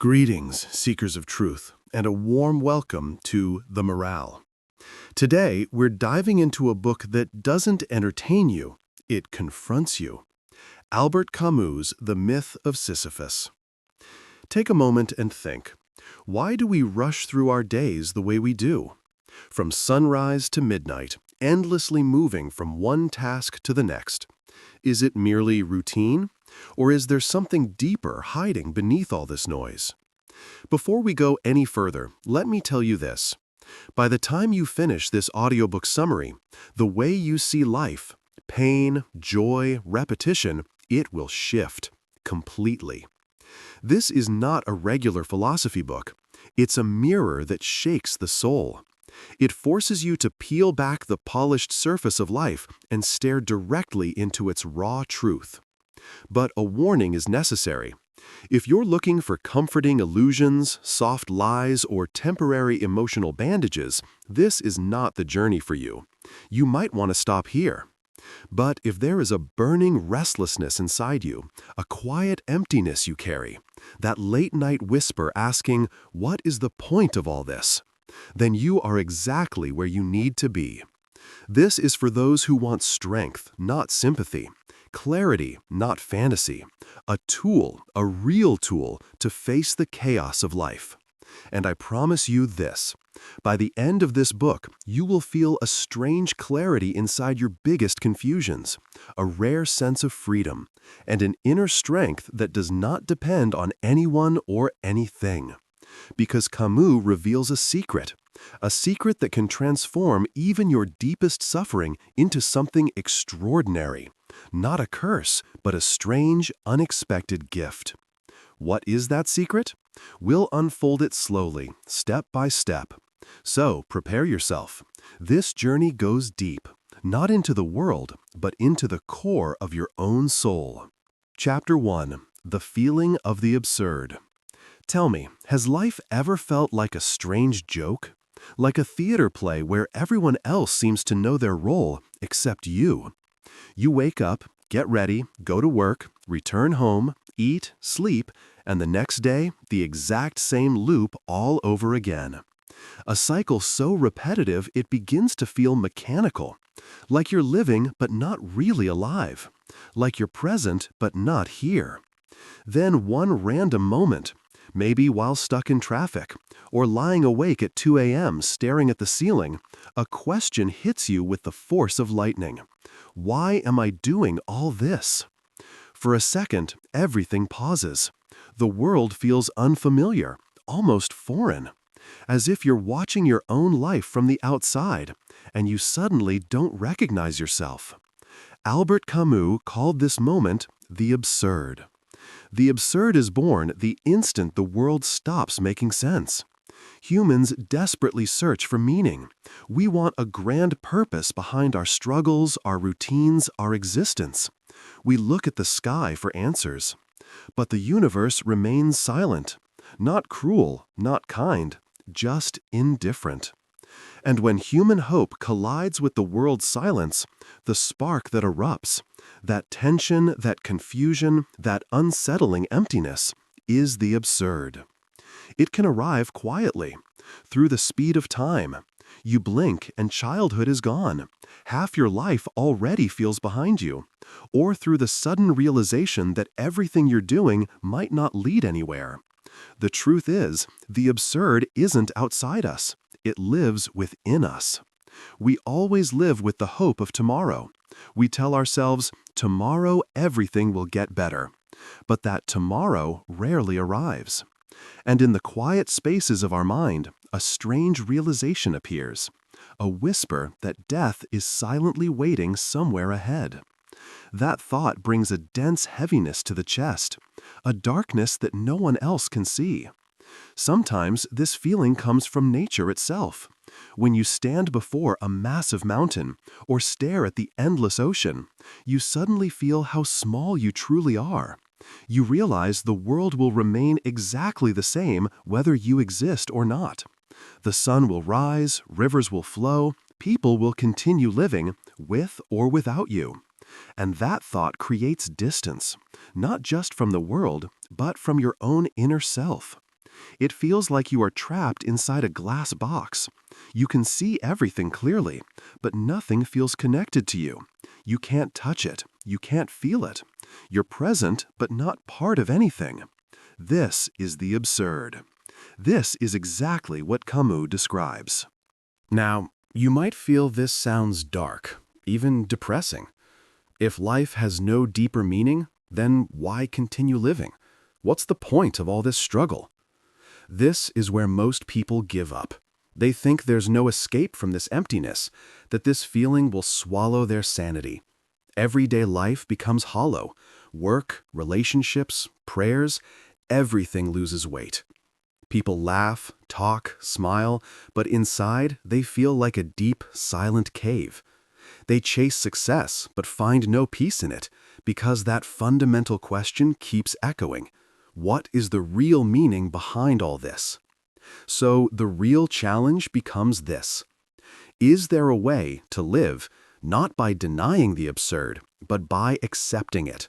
Greetings, seekers of truth, and a warm welcome to The Morale. Today, we're diving into a book that doesn't entertain you, it confronts you. Albert Camus' The Myth of Sisyphus. Take a moment and think. Why do we rush through our days the way we do? From sunrise to midnight, endlessly moving from one task to the next. Is it merely routine? Or is there something deeper hiding beneath all this noise? Before we go any further, let me tell you this. By the time you finish this audiobook summary, the way you see life, pain, joy, repetition, it will shift completely. This is not a regular philosophy book. It's a mirror that shakes the soul. It forces you to peel back the polished surface of life and stare directly into its raw truth. But a warning is necessary. If you're looking for comforting illusions, soft lies, or temporary emotional bandages, this is not the journey for you. You might want to stop here. But if there is a burning restlessness inside you, a quiet emptiness you carry, that late-night whisper asking, "What is the point of all this?" then you are exactly where you need to be. This is for those who want strength, not sympathy, clarity, not fantasy, a tool, a real tool, to face the chaos of life. And I promise you this, by the end of this book, you will feel a strange clarity inside your biggest confusions, a rare sense of freedom, and an inner strength that does not depend on anyone or anything. Because Camus reveals a secret that can transform even your deepest suffering into something extraordinary. Not a curse, but a strange, unexpected gift. What is that secret? We'll unfold it slowly, step by step. So prepare yourself. This journey goes deep, not into the world, but into the core of your own soul. Chapter 1. The Feeling of the Absurd. Tell me, has life ever felt like a strange joke? Like a theater play where everyone else seems to know their role, except you? You wake up, get ready, go to work, return home, eat, sleep, and the next day, the exact same loop all over again. A cycle so repetitive it begins to feel mechanical, like you're living but not really alive, like you're present but not here. Then one random moment, maybe while stuck in traffic, or lying awake at 2 a.m. staring at the ceiling, a question hits you with the force of lightning. Why am I doing all this? For a second, everything pauses. The world feels unfamiliar, almost foreign, as if you're watching your own life from the outside, and you suddenly don't recognize yourself. Albert Camus called this moment the absurd. The absurd is born the instant the world stops making sense. Humans desperately search for meaning. We want a grand purpose behind our struggles, our routines, our existence. We look at the sky for answers. But the universe remains silent. Not cruel, not kind, just indifferent. And when human hope collides with the world's silence, the spark that erupts, that tension, that confusion, that unsettling emptiness, is the absurd. It can arrive quietly, through the speed of time. You blink and childhood is gone. Half your life already feels behind you. Or through the sudden realization that everything you're doing might not lead anywhere. The truth is, the absurd isn't outside us. It lives within us. We always live with the hope of tomorrow. We tell ourselves, tomorrow everything will get better. But that tomorrow rarely arrives. And in the quiet spaces of our mind, a strange realization appears. A whisper that death is silently waiting somewhere ahead. That thought brings a dense heaviness to the chest, a darkness that no one else can see. Sometimes this feeling comes from nature itself. When you stand before a massive mountain or stare at the endless ocean, you suddenly feel how small you truly are. You realize the world will remain exactly the same whether you exist or not. The sun will rise, rivers will flow, people will continue living, with or without you. And that thought creates distance, not just from the world, but from your own inner self. It feels like you are trapped inside a glass box. You can see everything clearly, but nothing feels connected to you. You can't touch it. You can't feel it. You're present, but not part of anything. This is the absurd. This is exactly what Camus describes. Now, you might feel this sounds dark, even depressing. If life has no deeper meaning, then why continue living? What's the point of all this struggle? This is where most people give up. They think there's no escape from this emptiness, that this feeling will swallow their sanity. Everyday life becomes hollow. Work, relationships, prayers, everything loses weight. People laugh, talk, smile, but inside they feel like a deep, silent cave. They chase success, but find no peace in it, because that fundamental question keeps echoing. What is the real meaning behind all this? So the real challenge becomes this. Is there a way to live, not by denying the absurd, but by accepting it?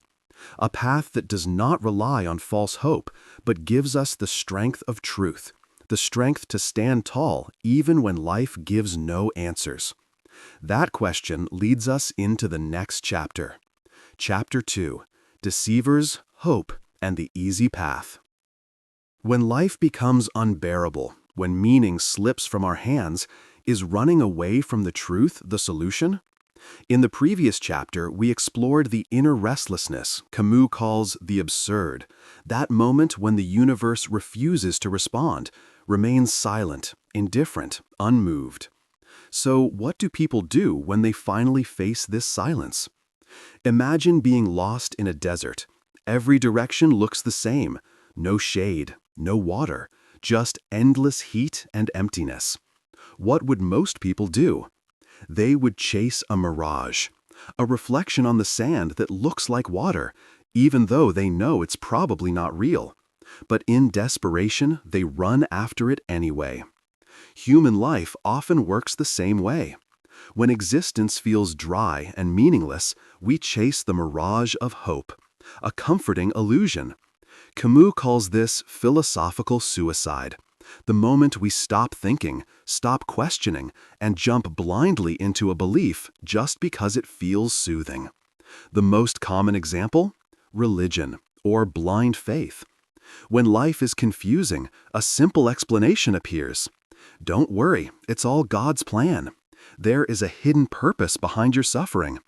A path that does not rely on false hope, but gives us the strength of truth, the strength to stand tall even when life gives no answers. That question leads us into the next chapter. Chapter 2, Deceivers, Hope, and the Easy Path. When life becomes unbearable, when meaning slips from our hands, is running away from the truth the solution? In the previous chapter, we explored the inner restlessness Camus calls the absurd, that moment when the universe refuses to respond, remains silent, indifferent, unmoved. So what do people do when they finally face this silence? Imagine being lost in a desert. Every direction looks the same. No shade, no water, just endless heat and emptiness. What would most people do? They would chase a mirage, a reflection on the sand that looks like water, even though they know it's probably not real. But in desperation, they run after it anyway. Human life often works the same way. When existence feels dry and meaningless, we chase the mirage of hope, a comforting illusion. Camus calls this philosophical suicide. The moment we stop thinking, stop questioning, and jump blindly into a belief just because it feels soothing. The most common example? Religion, or blind faith. When life is confusing, a simple explanation appears. Don't worry, it's all God's plan. There is a hidden purpose behind your suffering.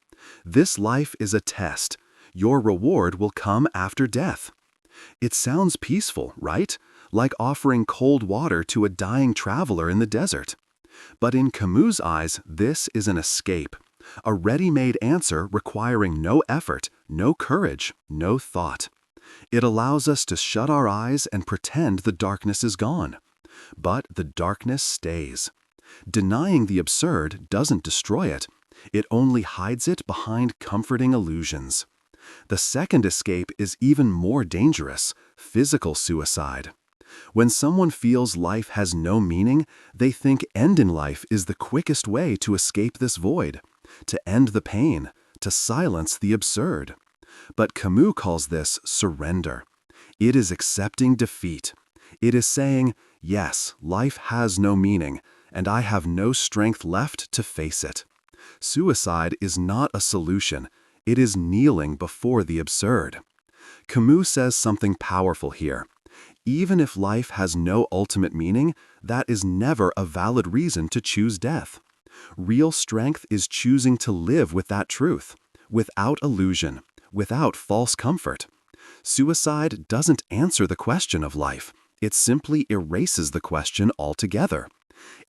This life is a test. Your reward will come after death. It sounds peaceful, right? Like offering cold water to a dying traveler in the desert. But in Camus' eyes, this is an escape, a ready-made answer requiring no effort, no courage, no thought. It allows us to shut our eyes and pretend the darkness is gone. But the darkness stays. Denying the absurd doesn't destroy it. It only hides it behind comforting illusions. The second escape is even more dangerous, physical suicide. When someone feels life has no meaning, they think ending life is the quickest way to escape this void, to end the pain, to silence the absurd. But Camus calls this surrender. It is accepting defeat. It is saying, yes, life has no meaning, and I have no strength left to face it. Suicide is not a solution. It is kneeling before the absurd. Camus says something powerful here. Even if life has no ultimate meaning, that is never a valid reason to choose death. Real strength is choosing to live with that truth, without illusion, without false comfort. Suicide doesn't answer the question of life. It simply erases the question altogether.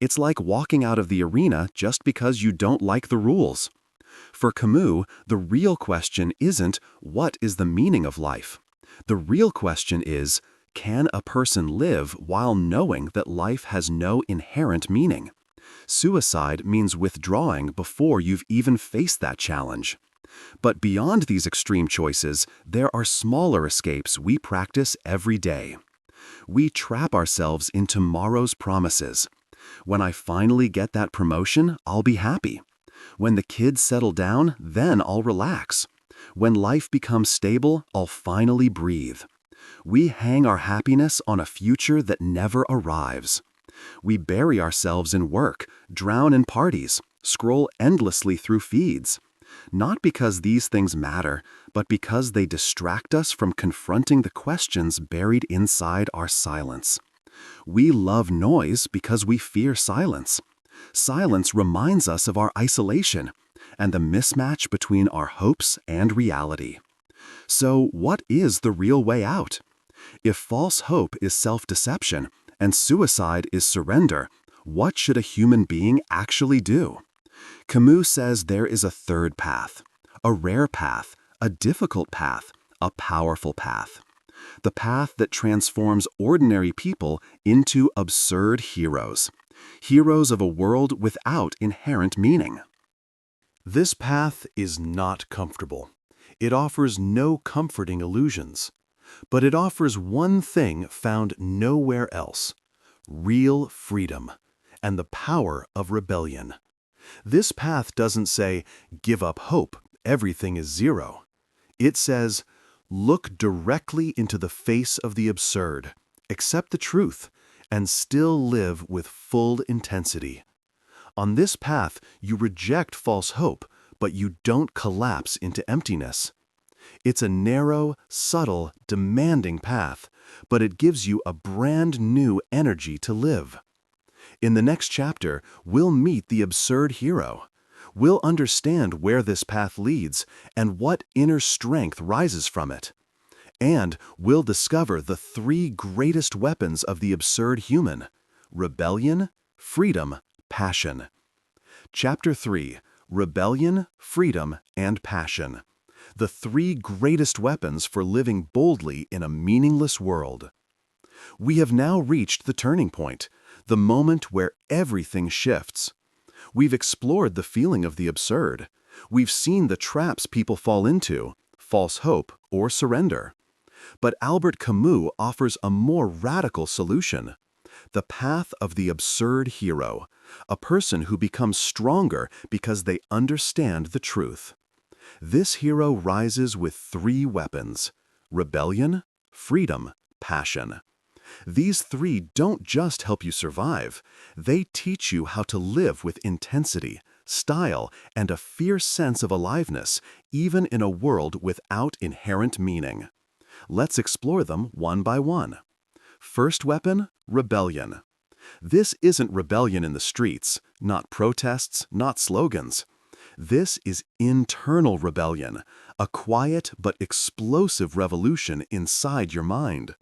It's like walking out of the arena just because you don't like the rules. For Camus, the real question isn't, what is the meaning of life? The real question is, can a person live while knowing that life has no inherent meaning? Suicide means withdrawing before you've even faced that challenge. But beyond these extreme choices, there are smaller escapes we practice every day. We trap ourselves in tomorrow's promises. When I finally get that promotion, I'll be happy. When the kids settle down, then I'll relax. When life becomes stable, I'll finally breathe. We hang our happiness on a future that never arrives. We bury ourselves in work, drown in parties, scroll endlessly through feeds. Not because these things matter, but because they distract us from confronting the questions buried inside our silence. We love noise because we fear silence. Silence reminds us of our isolation and the mismatch between our hopes and reality. So, what is the real way out? If false hope is self-deception and suicide is surrender, what should a human being actually do? Camus says there is a third path, a rare path, a difficult path, a powerful path. The path that transforms ordinary people into absurd heroes, heroes of a world without inherent meaning. This path is not comfortable. It offers no comforting illusions. But it offers one thing found nowhere else: real freedom and the power of rebellion. This path doesn't say, give up hope, everything is zero. It says, look directly into the face of the absurd, accept the truth, and still live with full intensity. On this path, you reject false hope, but you don't collapse into emptiness. It's a narrow, subtle, demanding path, but it gives you a brand new energy to live. In the next chapter, we'll meet the absurd hero. We'll understand where this path leads and what inner strength rises from it. And we'll discover the three greatest weapons of the absurd human: rebellion, freedom, passion. Chapter 3: Rebellion, Freedom, and Passion. The three greatest weapons for living boldly in a meaningless world. We have now reached the turning point, the moment where everything shifts. We've explored the feeling of the absurd. We've seen the traps people fall into: false hope or surrender. But Albert Camus offers a more radical solution: the path of the absurd hero, a person who becomes stronger because they understand the truth. This hero rises with three weapons: rebellion, freedom, passion. These three don't just help you survive, they teach you how to live with intensity, style, and a fierce sense of aliveness, even in a world without inherent meaning. Let's explore them one by one. First weapon, rebellion. This isn't rebellion in the streets, not protests, not slogans. This is internal rebellion, a quiet but explosive revolution inside your mind.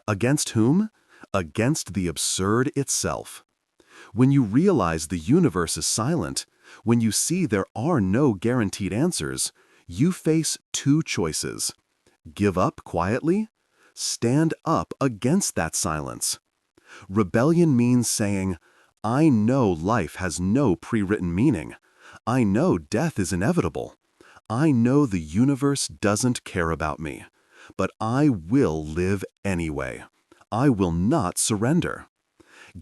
Against whom? Against the absurd itself. When you realize the universe is silent, when you see there are no guaranteed answers, you face two choices: give up quietly, stand up against that silence. Rebellion means saying, I know life has no pre-written meaning. I know death is inevitable. I know the universe doesn't care about me. But I will live anyway. I will not surrender.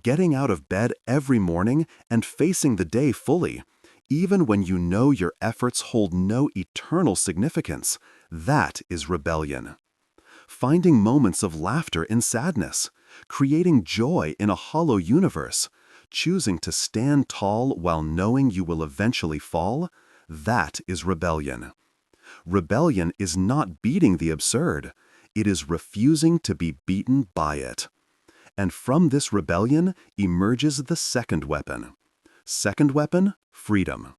Getting out of bed every morning and facing the day fully, even when you know your efforts hold no eternal significance, that is rebellion. Finding moments of laughter in sadness, creating joy in a hollow universe, choosing to stand tall while knowing you will eventually fall, that is rebellion. Rebellion is not beating the absurd, it is refusing to be beaten by it. And from this rebellion emerges the second weapon. Second weapon, freedom.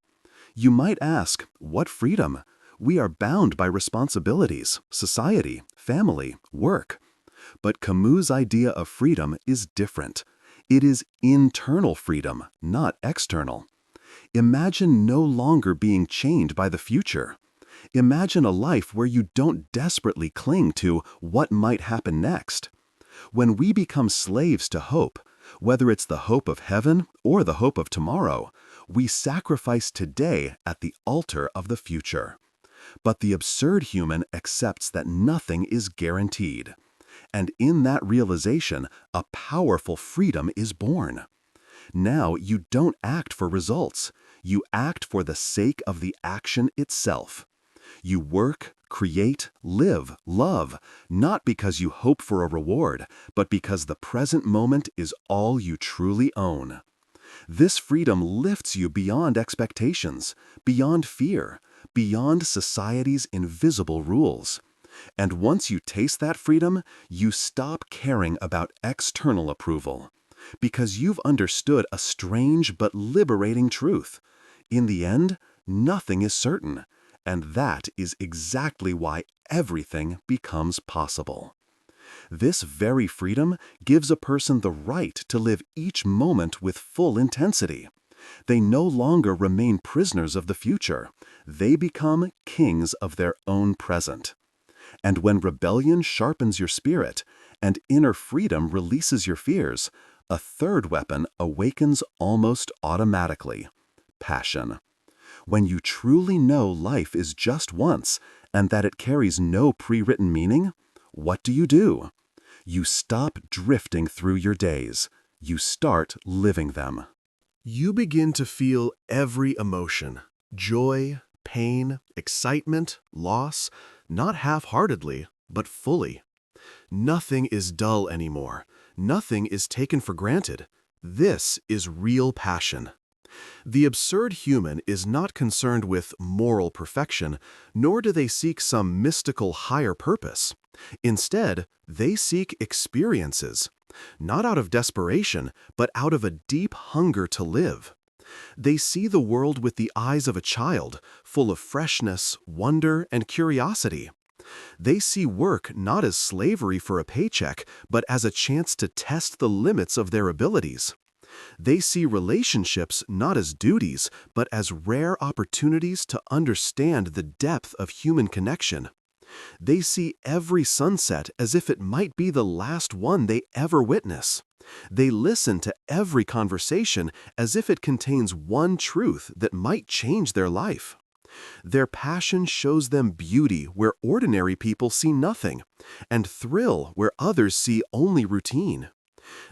You might ask, what freedom? We are bound by responsibilities, society, family, work. But Camus' idea of freedom is different. It is internal freedom, not external. Imagine no longer being chained by the future. Imagine a life where you don't desperately cling to what might happen next. When we become slaves to hope, whether it's the hope of heaven or the hope of tomorrow, we sacrifice today at the altar of the future. But the absurd human accepts that nothing is guaranteed. And in that realization, a powerful freedom is born. Now you don't act for results. You act for the sake of the action itself. You work, create, live, love, not because you hope for a reward, but because the present moment is all you truly own. This freedom lifts you beyond expectations, beyond fear, beyond society's invisible rules. And once you taste that freedom, you stop caring about external approval. Because you've understood a strange but liberating truth. In the end, nothing is certain, and that is exactly why everything becomes possible. This very freedom gives a person the right to live each moment with full intensity. They no longer remain prisoners of the future. They become kings of their own present. And when rebellion sharpens your spirit and inner freedom releases your fears, a third weapon awakens almost automatically: passion. When you truly know life is just once and that it carries no pre-written meaning, what do? You stop drifting through your days. You start living them. You begin to feel every emotion: joy, pain, excitement, loss, not half-heartedly, but fully. Nothing is dull anymore. Nothing is taken for granted. This is real passion. The absurd human is not concerned with moral perfection, nor do they seek some mystical higher purpose. Instead, they seek experiences, not out of desperation, but out of a deep hunger to live. They see the world with the eyes of a child, full of freshness, wonder, and curiosity. They see work not as slavery for a paycheck, but as a chance to test the limits of their abilities. They see relationships not as duties, but as rare opportunities to understand the depth of human connection. They see every sunset as if it might be the last one they ever witness. They listen to every conversation as if it contains one truth that might change their life. Their passion shows them beauty where ordinary people see nothing, and thrill where others see only routine.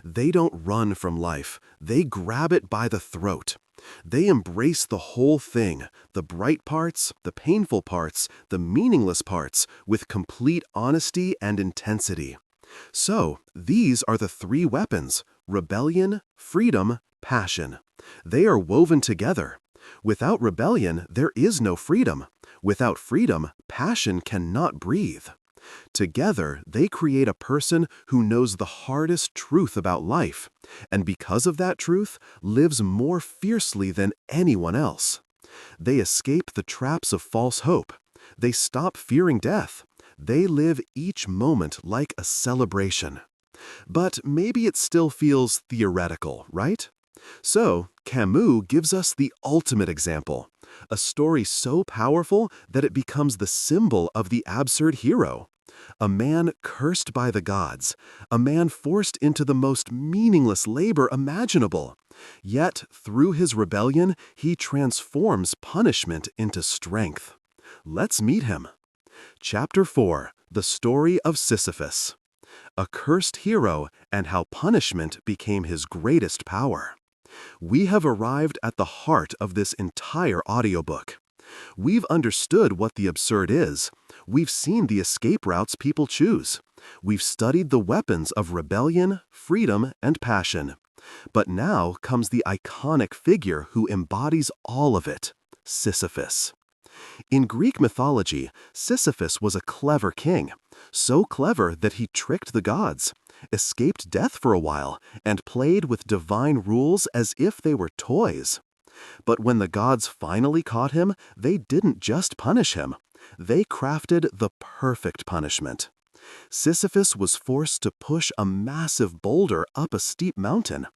They don't run from life, they grab it by the throat. They embrace the whole thing, the bright parts, the painful parts, the meaningless parts, with complete honesty and intensity. So, these are the three weapons: rebellion, freedom, passion. They are woven together. Without rebellion, there is no freedom. Without freedom, passion cannot breathe. Together, they create a person who knows the hardest truth about life, and because of that truth, lives more fiercely than anyone else. They escape the traps of false hope. They stop fearing death. They live each moment like a celebration. But maybe it still feels theoretical, right? So, Camus gives us the ultimate example, a story so powerful that it becomes the symbol of the absurd hero. A man cursed by the gods, a man forced into the most meaningless labor imaginable. Yet, through his rebellion, he transforms punishment into strength. Let's meet him. Chapter 4: The Story of Sisyphus. A cursed hero and how punishment became his greatest power. We have arrived at the heart of this entire audiobook. We've understood what the absurd is. We've seen the escape routes people choose. We've studied the weapons of rebellion, freedom, and passion. But now comes the iconic figure who embodies all of it: Sisyphus. In Greek mythology, Sisyphus was a clever king, so clever that he tricked the gods, escaped death for a while, and played with divine rules as if they were toys. But when the gods finally caught him, they didn't just punish him. They crafted the perfect punishment. Sisyphus was forced to push a massive boulder up a steep mountain.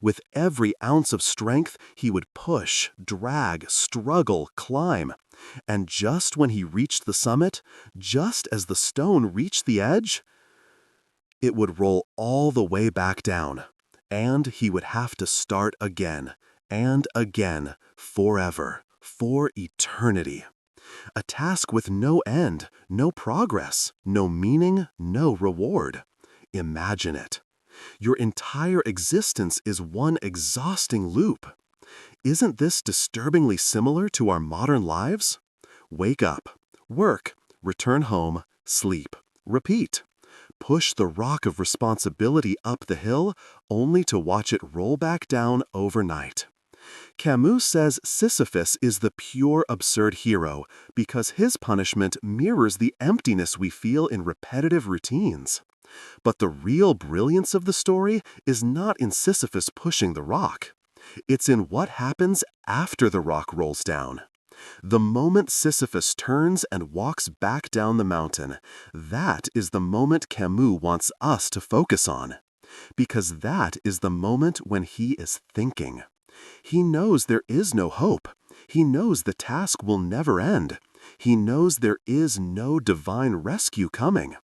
With every ounce of strength, he would push, drag, struggle, climb. And just when he reached the summit, just as the stone reached the edge, it would roll all the way back down. And he would have to start again, and again, forever, for eternity. A task with no end, no progress, no meaning, no reward. Imagine it. Your entire existence is one exhausting loop. Isn't this disturbingly similar to our modern lives? Wake up. Work, return home, sleep, repeat. Push the rock of responsibility up the hill only to watch it roll back down overnight. Camus says Sisyphus is the pure absurd hero because his punishment mirrors the emptiness we feel in repetitive routines. But the real brilliance of the story is not in Sisyphus pushing the rock. It's in what happens after the rock rolls down. The moment Sisyphus turns and walks back down the mountain, that is the moment Camus wants us to focus on. Because that is the moment when he is thinking. He knows there is no hope. He knows the task will never end. He knows there is no divine rescue coming.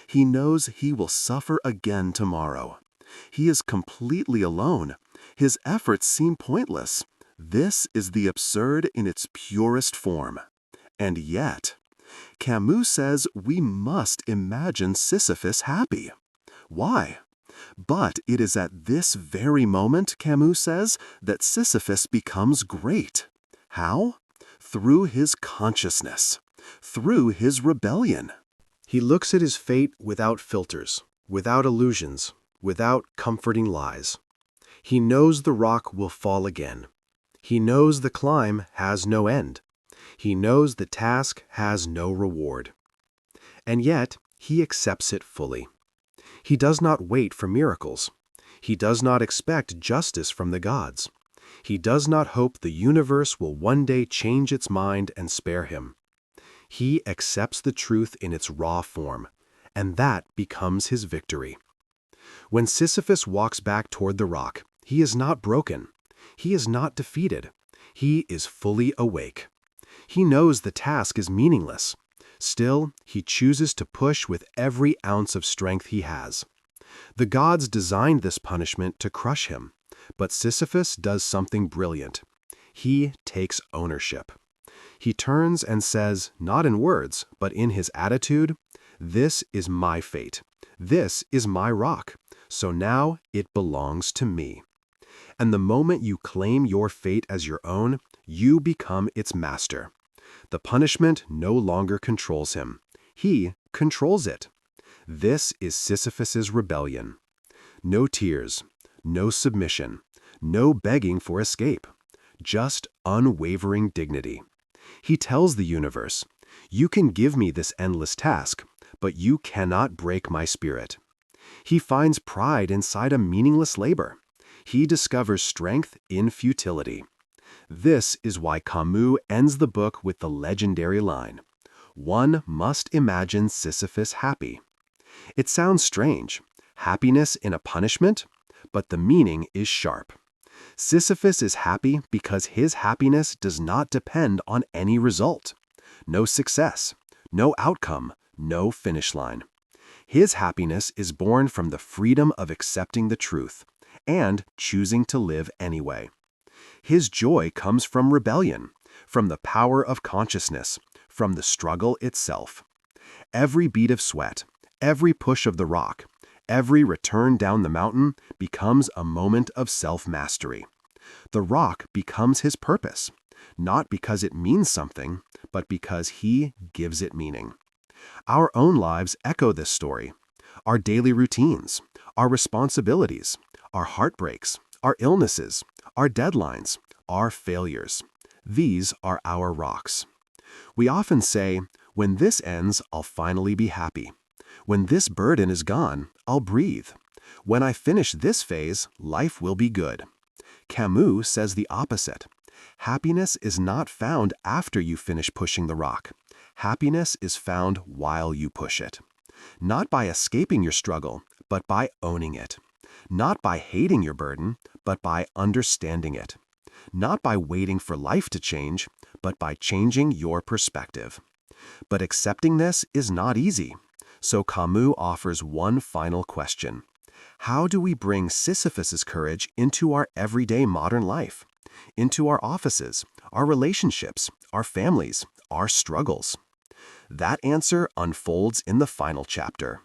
He knows he will suffer again tomorrow. He is completely alone. His efforts seem pointless. This is the absurd in its purest form. And yet, Camus says we must imagine Sisyphus happy. Why? But it is at this very moment, Camus says, that Sisyphus becomes great. How? Through his consciousness, through his rebellion. He looks at his fate without filters, without illusions, without comforting lies. He knows the rock will fall again. He knows the climb has no end. He knows the task has no reward. And yet, he accepts it fully. He does not wait for miracles. He does not expect justice from the gods. He does not hope the universe will one day change its mind and spare him. He accepts the truth in its raw form, and that becomes his victory. When Sisyphus walks back toward the rock, he is not broken. He is not defeated. He is fully awake. He knows the task is meaningless. Still, he chooses to push with every ounce of strength he has. The gods designed this punishment to crush him, but Sisyphus does something brilliant. He takes ownership. He turns and says, not in words, but in his attitude, "This is my fate. This is my rock. So now it belongs to me." And the moment you claim your fate as your own, you become its master. The punishment no longer controls him. He controls it. This is Sisyphus's rebellion. No tears, no submission, no begging for escape, just unwavering dignity. He tells the universe, "You can give me this endless task, but you cannot break my spirit." He finds pride inside a meaningless labor. He discovers strength in futility. This is why Camus ends the book with the legendary line, "One must imagine Sisyphus happy." It sounds strange, happiness in a punishment, but the meaning is sharp. Sisyphus is happy because his happiness does not depend on any result. No success, no outcome, no finish line. His happiness is born from the freedom of accepting the truth and choosing to live anyway. His joy comes from rebellion, from the power of consciousness, from the struggle itself. Every beat of sweat, every push of the rock, every return down the mountain becomes a moment of self-mastery. The rock becomes his purpose, not because it means something, but because he gives it meaning. Our own lives echo this story. Our daily routines, our responsibilities, our heartbreaks, our illnesses, our deadlines, our failures. These are our rocks. We often say, "When this ends, I'll finally be happy. When this burden is gone, I'll breathe. When I finish this phase, life will be good." Camus says the opposite. Happiness is not found after you finish pushing the rock. Happiness is found while you push it. Not by escaping your struggle, but by owning it. Not by hating your burden, but by understanding it. Not by waiting for life to change, but by changing your perspective. But accepting this is not easy. So Camus offers one final question. How do we bring Sisyphus's courage into our everyday modern life? Into our offices, our relationships, our families, our struggles? That answer unfolds in the final chapter.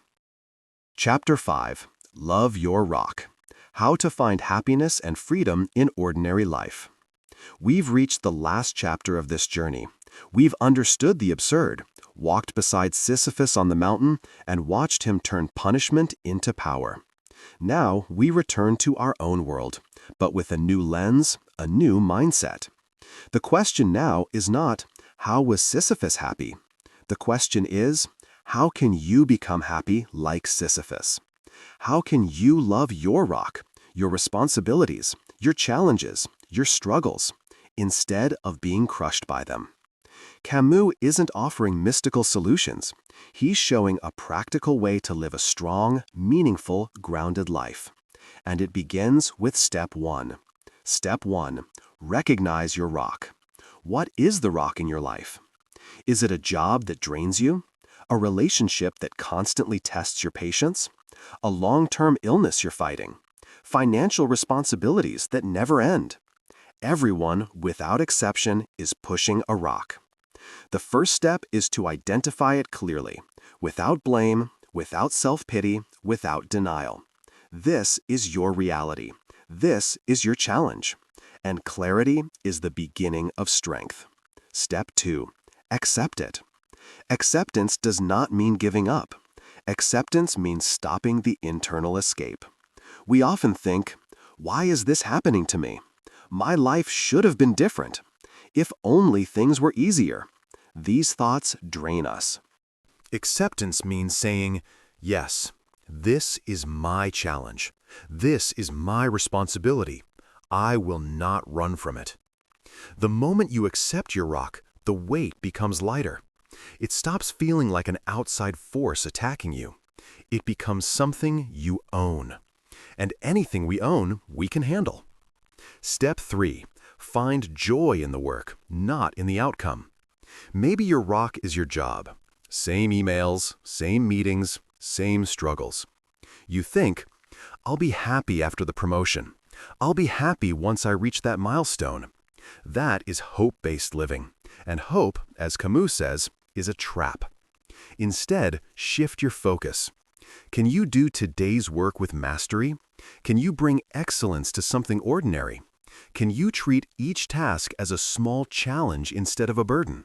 Chapter 5. Love Your Rock. How to Find Happiness and Freedom in Ordinary Life. We've reached the last chapter of this journey. We've understood the absurd, walked beside Sisyphus on the mountain, and watched him turn punishment into power. Now we return to our own world, but with a new lens, a new mindset. The question now is not, how was Sisyphus happy? The question is, how can you become happy like Sisyphus? How can you love your rock, your responsibilities, your challenges, your struggles, instead of being crushed by them? Camus isn't offering mystical solutions. He's showing a practical way to live a strong, meaningful, grounded life. And it begins with step 1. Step 1. Recognize your rock. What is the rock in your life? Is it a job that drains you? A relationship that constantly tests your patience? A long-term illness you're fighting? Financial responsibilities that never end? Everyone, without exception, is pushing a rock. The first step is to identify it clearly, without blame, without self-pity, without denial. This is your reality. This is your challenge. And clarity is the beginning of strength. Step 2. Accept it. Acceptance does not mean giving up. Acceptance means stopping the internal escape. We often think, why is this happening to me? My life should have been different. If only things were easier. These thoughts drain us. Acceptance means saying, yes, this is my challenge. This is my responsibility. I will not run from it. The moment you accept your rock, the weight becomes lighter. It stops feeling like an outside force attacking you. It becomes something you own. And anything we own, we can handle. Step 3. Find joy in the work, not in the outcome. Maybe your rock is your job. Same emails, same meetings, same struggles. You think, I'll be happy after the promotion. I'll be happy once I reach that milestone. That is hope-based living. And hope, as Camus says, is a trap. Instead, shift your focus. Can you do today's work with mastery? Can you bring excellence to something ordinary? Can you treat each task as a small challenge instead of a burden?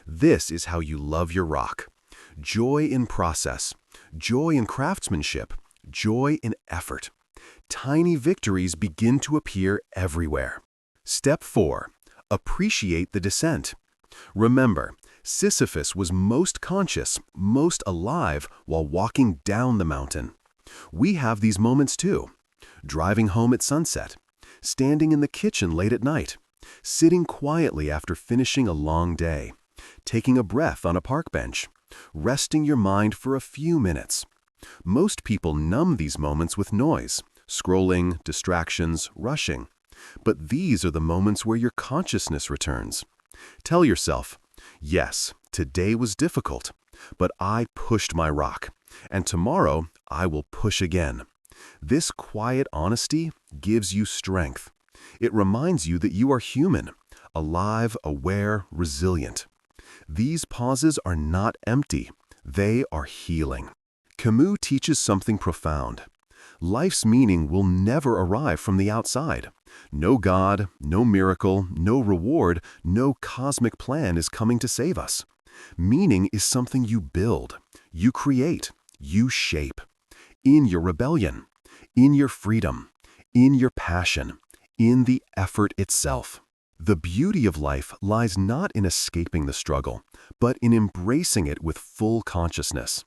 This is how you love your rock. Joy in process, joy in craftsmanship, joy in effort. Tiny victories begin to appear everywhere. Step 4. Appreciate the descent. Remember, Sisyphus was most conscious, most alive while walking down the mountain. We have these moments too. Driving home at sunset, standing in the kitchen late at night, sitting quietly after finishing a long day, taking a breath on a park bench, resting your mind for a few minutes. Most people numb these moments with noise, scrolling, distractions, rushing. But these are the moments where your consciousness returns. Tell yourself, yes, today was difficult, but I pushed my rock, and tomorrow I will push again. This quiet honesty gives you strength. It reminds you that you are human, alive, aware, resilient. These pauses are not empty. They are healing. Camus teaches something profound. Life's meaning will never arrive from the outside. No God, no miracle, no reward, no cosmic plan is coming to save us. Meaning is something you build, you create, you shape. In your rebellion, in your freedom, in your passion, in the effort itself. The beauty of life lies not in escaping the struggle, but in embracing it with full consciousness.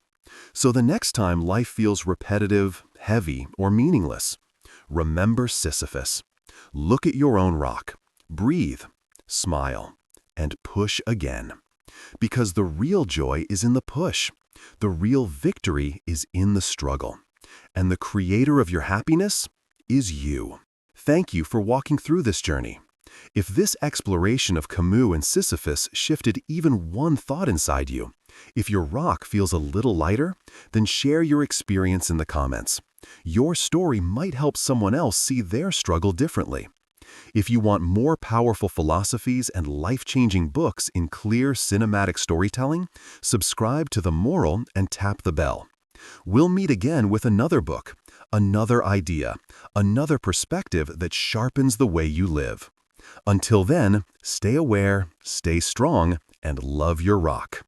So the next time life feels repetitive, heavy, or meaningless, remember Sisyphus. Look at your own rock, breathe, smile, and push again. Because the real joy is in the push. The real victory is in the struggle. And the creator of your happiness is you. Thank you for walking through this journey. If this exploration of Camus and Sisyphus shifted even one thought inside you, if your rock feels a little lighter, then share your experience in the comments. Your story might help someone else see their struggle differently. If you want more powerful philosophies and life-changing books in clear cinematic storytelling, subscribe to The Moral and tap the bell. We'll meet again with another book, another idea, another perspective that sharpens the way you live. Until then, stay aware, stay strong, and love your rock.